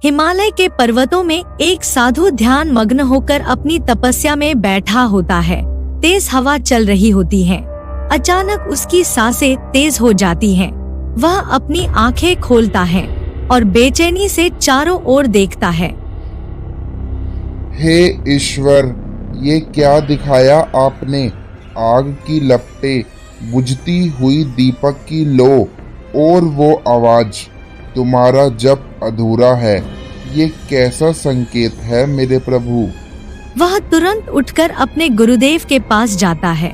हिमालय के पर्वतों में एक साधु ध्यान मग्न होकर अपनी तपस्या में बैठा होता है। तेज हवा चल रही होती है। अचानक उसकी सांसें तेज हो जाती हैं। वह अपनी आंखें खोलता है और बेचैनी से चारों ओर देखता है। हे ईश्वर, ये क्या दिखाया आपने? आग की लपटें, बुझती हुई दीपक की लो और वो आवाज, तुम्हारा जप अधूरा है। ये कैसा संकेत है मेरे प्रभु? वह तुरंत उठकर अपने गुरुदेव के पास जाता है।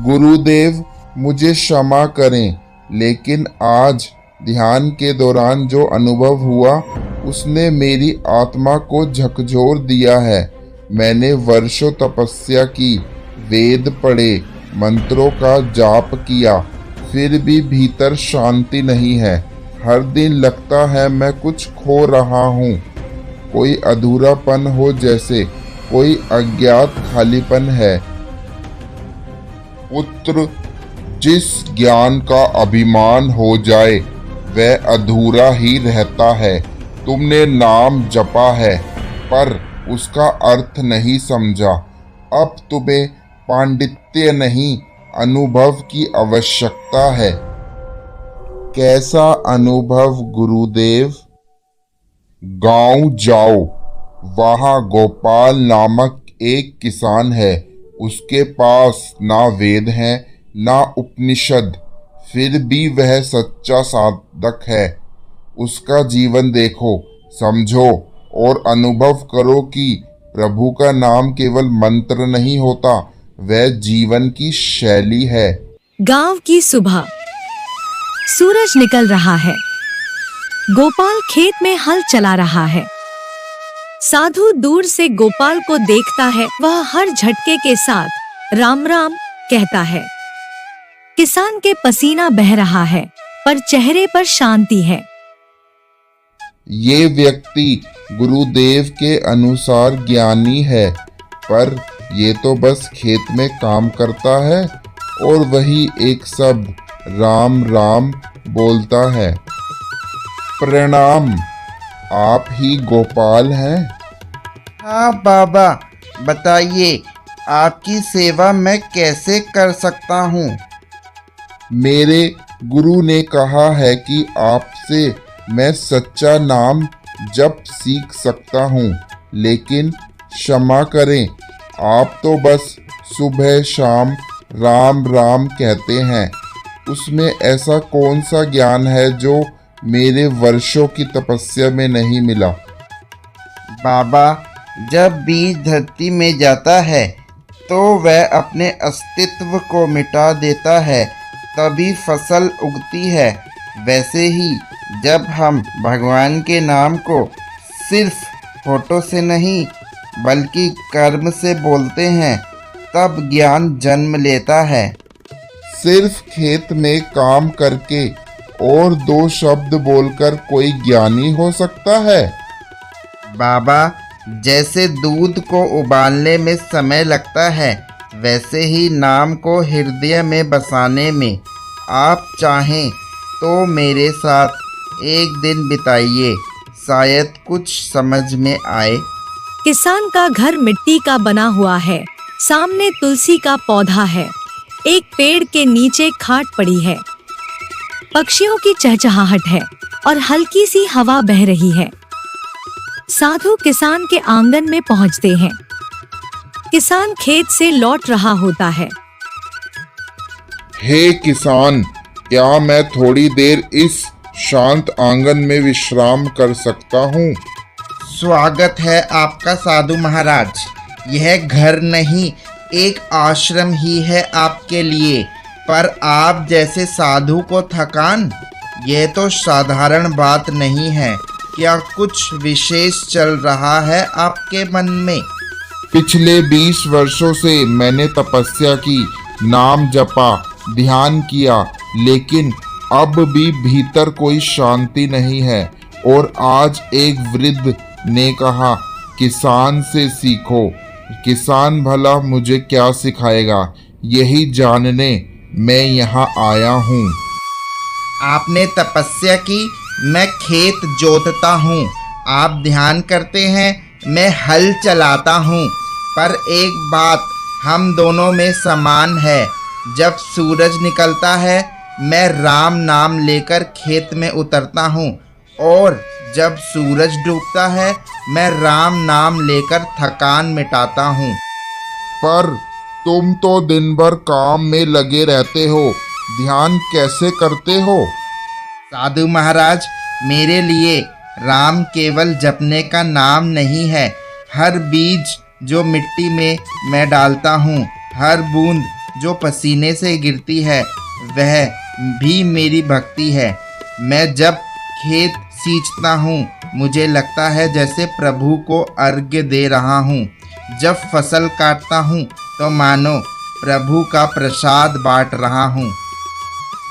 गुरुदेव, मुझे क्षमा करें, लेकिन आज ध्यान के दौरान जो अनुभव हुआ उसने मेरी आत्मा को झकझोर दिया है। मैंने वर्षों तपस्या की, वेद पढ़े, मंत्रों का जाप किया, फिर भी भीतर शांति नहीं है। हर दिन लगता है मैं कुछ खो रहा हूँ, कोई अधूरापन हो, जैसे कोई अज्ञात खालीपन है। पुत्र, जिस ज्ञान का अभिमान हो जाए वह अधूरा ही रहता है। तुमने नाम जपा है पर उसका अर्थ नहीं समझा। अब तुम्हें पांडित्य नहीं, अनुभव की आवश्यकता है। कैसा अनुभव गुरुदेव? गांव जाओ, वहां गोपाल नामक एक किसान है। उसके पास ना वेद है ना उपनिषद, फिर भी वह सच्चा साधक है। उसका जीवन देखो, समझो और अनुभव करो कि प्रभु का नाम केवल मंत्र नहीं होता, वह जीवन की शैली है। गांव की सुबह, सूरज निकल रहा है। गोपाल खेत में हल चला रहा है। साधु दूर से गोपाल को देखता है। वह हर झटके के साथ राम राम कहता है। किसान के पसीना बह रहा है पर चेहरे पर शांति है। ये व्यक्ति गुरुदेव के अनुसार ज्ञानी है, पर ये तो बस खेत में काम करता है और वही एक शब्द राम राम बोलता है। प्रणाम, आप ही गोपाल हैं? हाँ बाबा, बताइए आपकी सेवा मैं कैसे कर सकता हूँ? मेरे गुरु ने कहा है कि आपसे मैं सच्चा नाम जप सीख सकता हूँ, लेकिन क्षमा करें, आप तो बस सुबह शाम राम राम कहते हैं। उसमें ऐसा कौन सा ज्ञान है जो मेरे वर्षों की तपस्या में नहीं मिला? बाबा, जब बीज धरती में जाता है तो वह अपने अस्तित्व को मिटा देता है, तभी फसल उगती है। वैसे ही जब हम भगवान के नाम को सिर्फ होठों से नहीं बल्कि कर्म से बोलते हैं, तब ज्ञान जन्म लेता है। सिर्फ खेत में काम करके और दो शब्द बोलकर कोई ज्ञानी हो सकता है? बाबा, जैसे दूध को उबालने में समय लगता है, वैसे ही नाम को हृदय में बसाने में। आप चाहें तो मेरे साथ एक दिन बिताइए, शायद कुछ समझ में आए। किसान का घर मिट्टी का बना हुआ है। सामने तुलसी का पौधा है। एक पेड़ के नीचे खाट पड़ी है। पक्षियों की चहचहाहट है और हल्की सी हवा बह रही है। साधु किसान के आंगन में पहुंचते हैं। किसान खेत से लौट रहा होता है। हे किसान, क्या मैं थोड़ी देर इस शांत आंगन में विश्राम कर सकता हूँ? स्वागत है आपका साधु महाराज। यह घर नहीं, एक आश्रम ही है आपके लिए। पर आप जैसे साधु को थकान, यह तो साधारण बात नहीं है। क्या कुछ विशेष चल रहा है आपके मन में? पिछले 20 वर्षों से मैंने तपस्या की, नाम जपा, ध्यान किया, लेकिन अब भी भीतर कोई शांति नहीं है। और आज एक वृद्ध ने कहा, किसान से सीखो। किसान भला मुझे क्या सिखाएगा, यही जानने मैं यहाँ आया हूँ। आपने तपस्या की, मैं खेत जोतता हूँ, आप ध्यान करते हैं मैं हल चलाता हूँ। पर एक बात हम दोनों में समान है, जब सूरज निकलता है मैं राम नाम लेकर खेत में उतरता हूँ, और जब सूरज डूबता है मैं राम नाम लेकर थकान मिटाता हूँ। पर तुम तो दिन भर काम में लगे रहते हो, ध्यान कैसे करते हो? साधु महाराज, मेरे लिए राम केवल जपने का नाम नहीं है। हर बीज जो मिट्टी में मैं डालता हूँ, हर बूंद जो पसीने से गिरती है, वह भी मेरी भक्ति है। मैं जब खेत सींचता हूँ मुझे लगता है जैसे प्रभु को अर्घ्य दे रहा हूँ। जब फसल काटता हूँ तो मानो प्रभु का प्रसाद बांट रहा हूँ।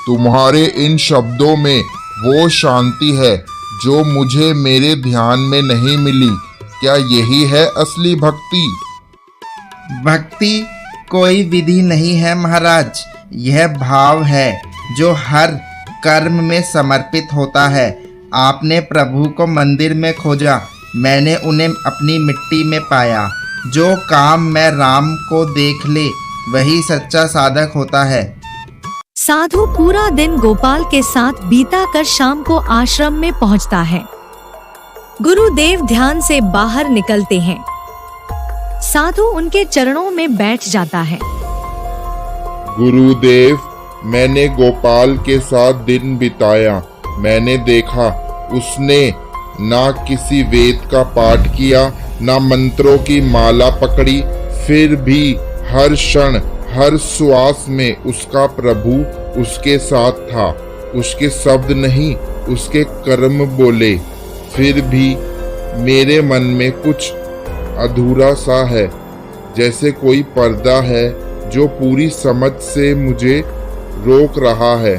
तुम्हारे इन शब्दों में वो शांति है जो मुझे मेरे ध्यान में नहीं मिली। क्या यही है असली भक्ति? भक्ति कोई विधि नहीं है महाराज, यह भाव है जो हर कर्म में समर्पित होता है। आपने प्रभु को मंदिर में खोजा, मैंने उन्हें अपनी मिट्टी में पाया। जो काम मैं राम को देख ले वही सच्चा साधक होता है। साधु पूरा दिन गोपाल के साथ बीता कर शाम को आश्रम में पहुंचता है। गुरुदेव ध्यान से बाहर निकलते हैं। साधु उनके चरणों में बैठ जाता है। गुरुदेव, मैंने गोपाल के साथ दिन बिताया। मैंने देखा उसने ना किसी वेद का पाठ किया, ना मंत्रों की माला पकड़ी, फिर भी हर क्षण हर श्वास में उसका प्रभु उसके साथ था। उसके शब्द नहीं, उसके कर्म बोले। फिर भी मेरे मन में कुछ अधूरा सा है, जैसे कोई पर्दा है जो पूरी समझ से मुझे रोक रहा है।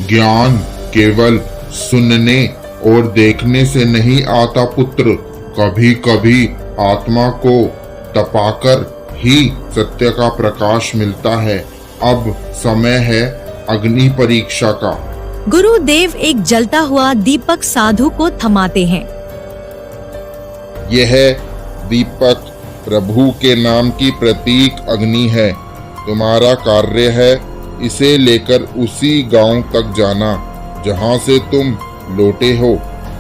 ज्ञान केवल सुनने और देखने से नहीं आता पुत्र, कभी कभी आत्मा को तपाकर ही सत्य का प्रकाश मिलता है। अब समय है अग्नि परीक्षा का। गुरुदेव एक जलता हुआ दीपक साधु को थमाते हैं। यह दीपक प्रभु के नाम की प्रतीक अग्नि है। तुम्हारा कार्य है इसे लेकर उसी गांव तक जाना जहां से तुम लौटे हो।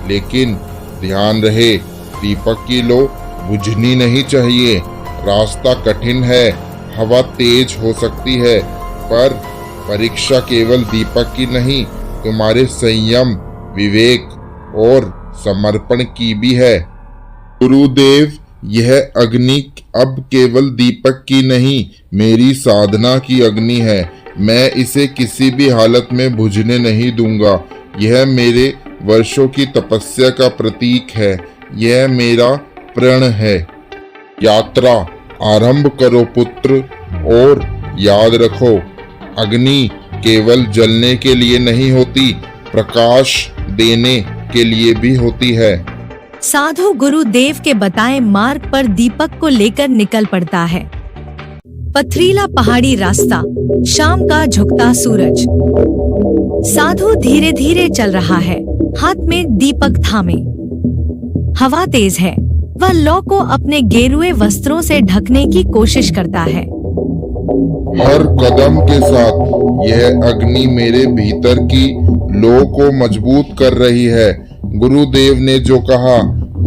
लेकिन ध्यान रहे, दीपक की लो बुझनी नहीं चाहिए। रास्ता कठिन है, हवा तेज हो सकती है, पर परीक्षा केवल दीपक की नहीं, तुम्हारे संयम, विवेक और समर्पण की भी है। गुरुदेव, यह अग्नि अब केवल दीपक की नहीं, मेरी साधना की अग्नि है। मैं इसे किसी भी हालत में बुझने नहीं दूंगा। यह मेरे वर्षों की तपस्या का प्रतीक है। यह मेरा प्रण है। यात्रा आरंभ करो पुत्र, और याद रखो, अग्नि केवल जलने के लिए नहीं होती, प्रकाश देने के लिए भी होती है। साधु गुरुदेव के बताए मार्ग पर दीपक को लेकर निकल पड़ता है। पथरीला पहाड़ी रास्ता, शाम का झुकता सूरज। साधु धीरे धीरे चल रहा है, हाथ में दीपक थामे। हवा तेज है, वह लौ को अपने गेरुए वस्त्रों से ढकने की कोशिश करता है। हर कदम के साथ यह अग्नि मेरे भीतर की लौ को मजबूत कर रही है। गुरुदेव ने जो कहा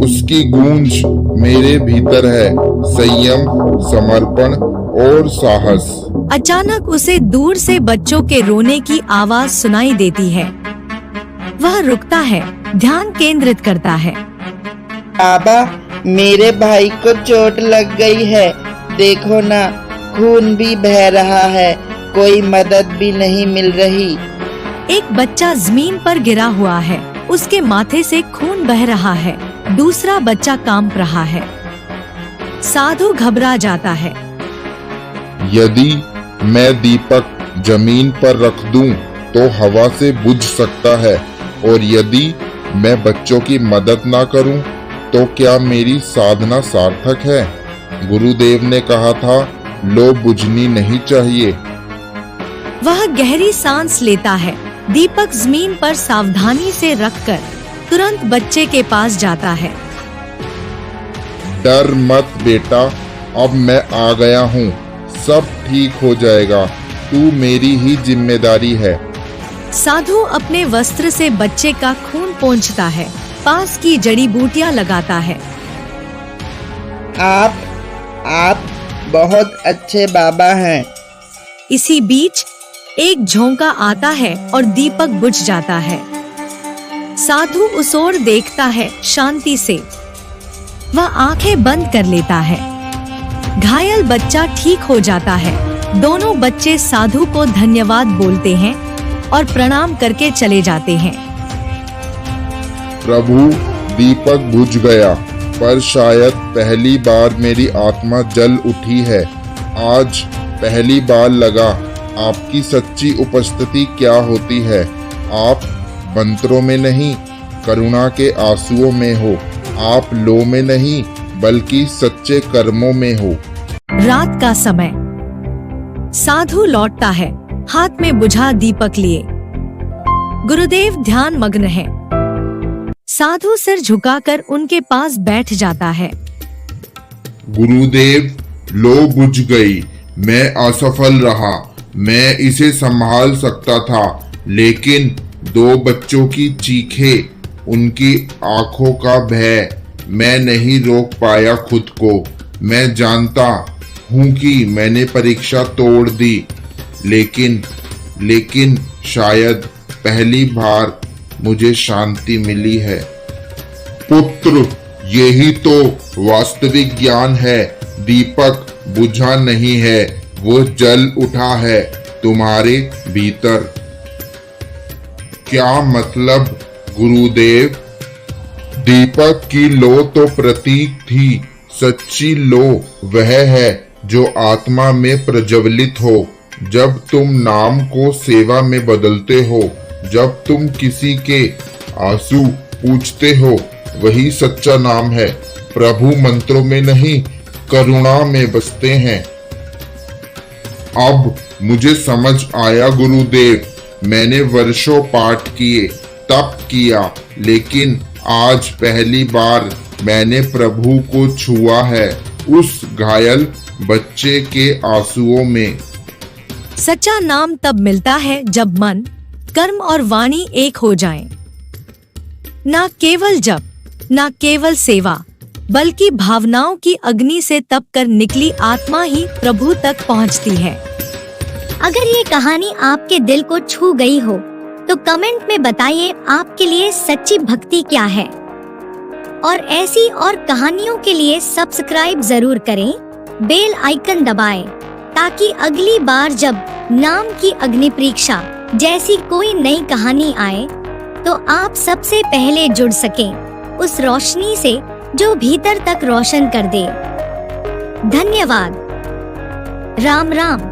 उसकी गूंज मेरे भीतर है, संयम, समर्पण और साहस। अचानक उसे दूर से बच्चों के रोने की आवाज सुनाई देती है। वह रुकता है, ध्यान केंद्रित करता है। बाबा, मेरे भाई को चोट लग गई है, देखो ना, खून भी बह रहा है, कोई मदद भी नहीं मिल रही। एक बच्चा जमीन पर गिरा हुआ है, उसके माथे से खून बह रहा है। दूसरा बच्चा कांप रहा है। साधु घबरा जाता है। यदि मैं दीपक जमीन पर रख दूं तो हवा से बुझ सकता है, और यदि मैं बच्चों की मदद ना करूं तो क्या मेरी साधना सार्थक है? गुरुदेव ने कहा था, लो बुझनी नहीं चाहिए। वह गहरी सांस लेता है, दीपक जमीन पर सावधानी से रखकर तुरंत बच्चे के पास जाता है। डर मत बेटा, अब मैं आ गया हूँ, सब ठीक हो जाएगा, तू मेरी ही जिम्मेदारी है। साधु अपने वस्त्र से बच्चे का खून पोंछता है, पास की जड़ी बूटियां लगाता है। आप बहुत अच्छे बाबा हैं। इसी बीच एक झोंका आता है और दीपक बुझ जाता है। साधु उस ओर देखता है शांति से। वह आंखें बंद कर लेता है। घायल बच्चा ठीक हो जाता है। दोनों बच्चे साधु को धन्यवाद बोलते हैं और प्रणाम करके चले जाते हैं। प्रभु, दीपक बुझ गया, पर शायद पहली बार मेरी आत्मा जल उठी है। आज पहली बार लगा आपकी सच्ची उपस्थिति क्या होती है। आप मंत्रों में नहीं, करुणा के आंसुओं में हो। आप लो में नहीं, बल्कि सच्चे कर्मों में हो। रात का समय। साधु लौटता है, हाथ में बुझा दीपक लिए। गुरुदेव ध्यान मग्न है। साधु सिर झुकाकर उनके पास बैठ जाता है। गुरुदेव, लो बुझ गई। मैं असफल रहा। मैं इसे संभाल सकता था, लेकिन दो बच्चों की चीखें, उनकी आंखों का भय, मैं नहीं रोक पाया खुद को। मैं जानता हूँ कि मैंने परीक्षा तोड़ दी, लेकिन शायद पहली बार मुझे शांति मिली है। पुत्र, यही तो वास्तविक ज्ञान है। दीपक बुझा नहीं है, वो जल उठा है तुम्हारे भीतर। क्या मतलब गुरुदेव? दीपक की लो तो प्रतीक थी, सच्ची लो वह है जो आत्मा में प्रज्वलित हो। जब तुम नाम को सेवा में बदलते हो, जब तुम किसी के आंसू पूछते हो, वही सच्चा नाम है। प्रभु मंत्रों में नहीं, करुणा में बसते हैं। अब मुझे समझ आया गुरुदेव। मैंने वर्षों पाठ किए, तप किया, लेकिन आज पहली बार मैंने प्रभु को छुआ है, उस घायल बच्चे के आंसुओं में। सच्चा नाम तब मिलता है जब मन, कर्म और वाणी एक हो जाएं। ना केवल जप, ना केवल सेवा, बल्कि भावनाओं की अग्नि से तप कर निकली आत्मा ही प्रभु तक पहुंचती है। अगर ये कहानी आपके दिल को छू गई हो, तो कमेंट में बताइए आपके लिए सच्ची भक्ति क्या है। और ऐसी और कहानियों के लिए सब्सक्राइब जरूर करें, बेल आइकन दबाएं, ताकि अगली बार जब नाम की अग्नि परीक्षा जैसी कोई नई कहानी आए, तो आप सबसे पहले जुड़ सकें उस रोशनी से जो भीतर तक रोशन कर दे। धन्यवाद। राम राम।